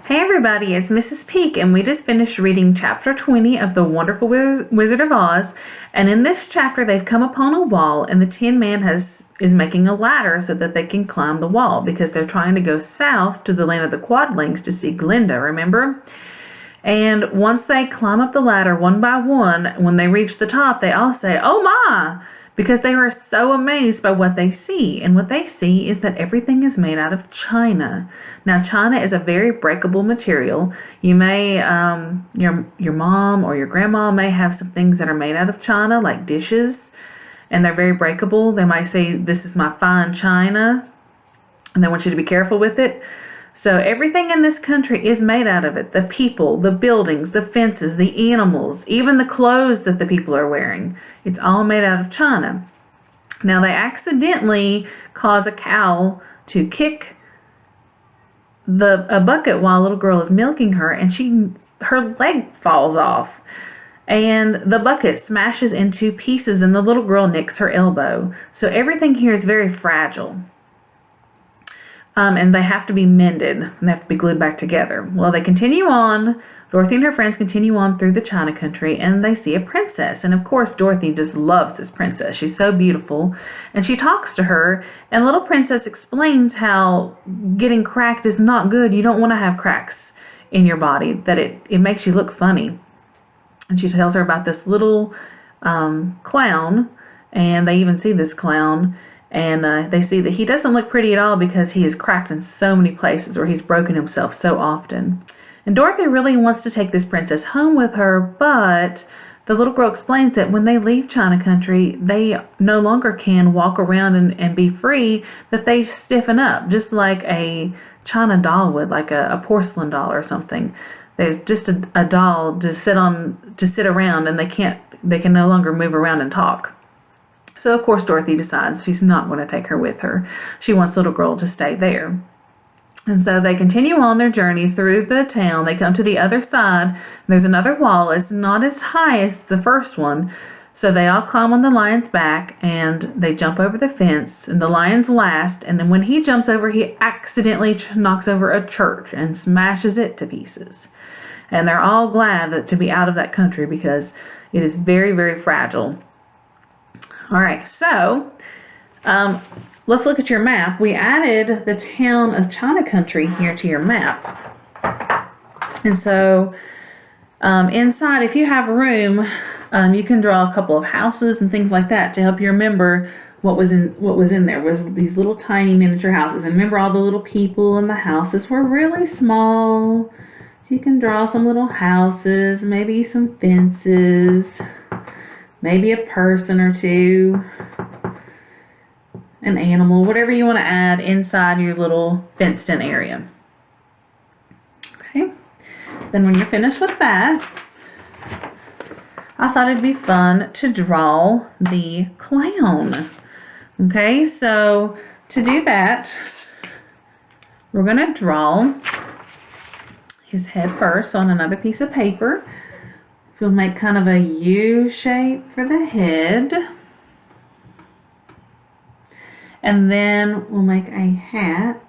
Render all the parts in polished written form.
Hey everybody, it's Mrs. Peak, and we just finished reading chapter 20 of The Wonderful Wizard of Oz. And in this chapter, they've come upon a wall, and the Tin Man is making a ladder so that they can climb the wall because they're trying to go south to the land of the Quadlings to see Glinda, remember? And once they climb up the ladder one by one, when they reach the top, they all say, "Oh my!" because they are so amazed by what they see. And what they see is that everything is made out of china. Now, china is a very breakable material. You may, your mom or your grandma may have some things that are made out of china, like dishes, and they're very breakable. They might say, "This is my fine china," and they want you to be careful with it. So everything in this country is made out of it. The people, the buildings, the fences, the animals, even the clothes that the people are wearing. It's all made out of china. Now they accidentally cause a cow to kick a bucket while a little girl is milking her, and her leg falls off. And the bucket smashes into pieces and the little girl nicks her elbow. So everything here is very fragile. And they have to be mended, and they have to be glued back together. Well, they continue on. Dorothy and her friends continue on through the China country, and they see a princess. And of course, Dorothy just loves this princess. She's so beautiful. And she talks to her, and little princess explains how getting cracked is not good. You don't want to have cracks in your body, that it makes you look funny. And she tells her about this little clown, and they even see this clown. And they see that he doesn't look pretty at all because he is cracked in so many places, or he's broken himself so often. And Dorothy really wants to take this princess home with her, but the little girl explains that when they leave China country, they no longer can walk around and be free, that they stiffen up, just like a China doll would, like a porcelain doll or something. There's just a doll to sit around, and they can no longer move around and talk. So, of course, Dorothy decides she's not going to take her with her. She wants the little girl to stay there. And so they continue on their journey through the town. They come to the other side. There's another wall. It's not as high as the first one. So they all climb on the lion's back, and they jump over the fence. And the lion's last. And then when he jumps over, he accidentally knocks over a church and smashes it to pieces. And they're all glad to be out of that country because it is very, very fragile. All right, so let's look at your map. We added the town of China country here to your map. And so inside, if you have room, you can draw a couple of houses and things like that to help you remember what was in there. Was these little tiny miniature houses. And remember, all the little people in the houses were really small. So you can draw some little houses, maybe some fences, maybe a person or two, an animal, whatever you want to add inside your little fenced-in area. Okay, then when you're finished with that, I thought it'd be fun to draw the clown. Okay, so to do that, we're going to draw his head first on another piece of paper. We'll make kind of a U shape for the head. And then we'll make a hat.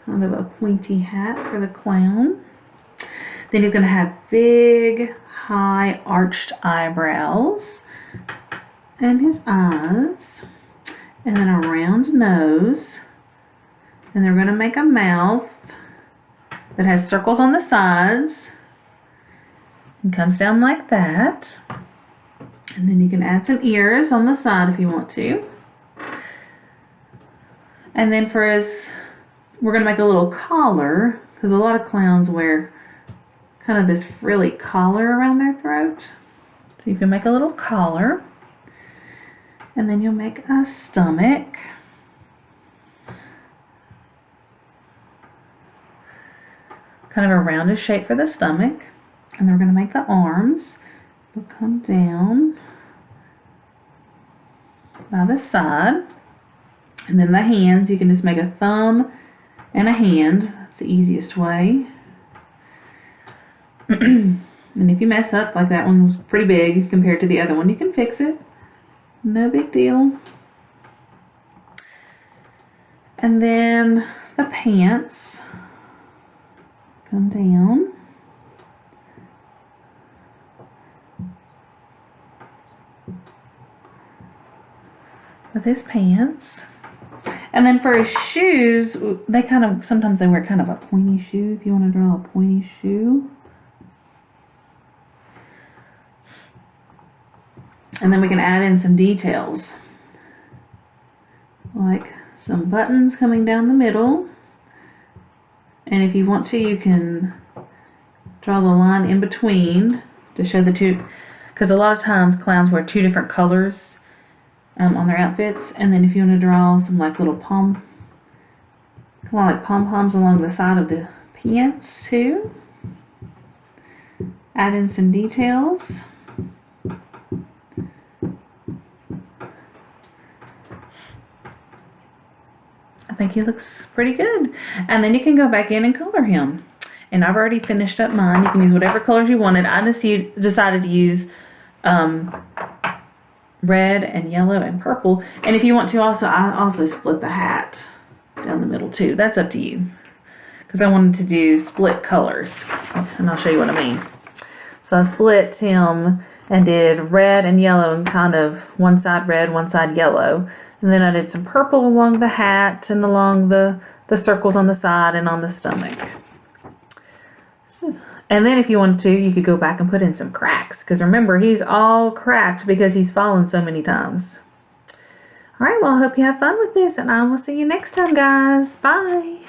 Kind of a pointy hat for the clown. Then he's going to have big, high, arched eyebrows. And his eyes. And then a round nose. And they're going to make a mouth that has circles on the sides and comes down like that. And then you can add some ears on the side if you want to. And then we're going to make a little collar, because a lot of clowns wear kind of this frilly collar around their throat. So you can make a little collar. And then you'll make a stomach. Kind of a rounded shape for the stomach. And then we're going to make the arms. They'll come down by the side. And then the hands, you can just make a thumb and a hand. That's the easiest way. And if you mess up, like that one was pretty big compared to the other one, you can fix it. No big deal. And then the pants come down. With his pants. And then for his shoes, sometimes they wear kind of a pointy shoe, if you want to draw a pointy shoe. And then we can add in some details, like some buttons coming down the middle. And if you want to, you can draw the line in between to show the two, because a lot of times clowns wear two different colors on their outfits. And then if you want to draw some like little pom-poms along the side of the pants too. Add in some details. I think he looks pretty good. And then you can go back in and color him. And I've already finished up mine. You can use whatever colors you wanted. I just decided to use red and yellow and purple. And if you want to I also split the hat down the middle too. That's up to you. Because I wanted to do split colors. And I'll show you what I mean. So I split him and did red and yellow and kind of one side red, one side yellow. And then I did some purple along the hat and along the circles on the side and on the stomach. And then if you wanted to, you could go back and put in some cracks. Because remember, he's all cracked because he's fallen so many times. Alright, well, I hope you have fun with this. And I will see you next time, guys. Bye.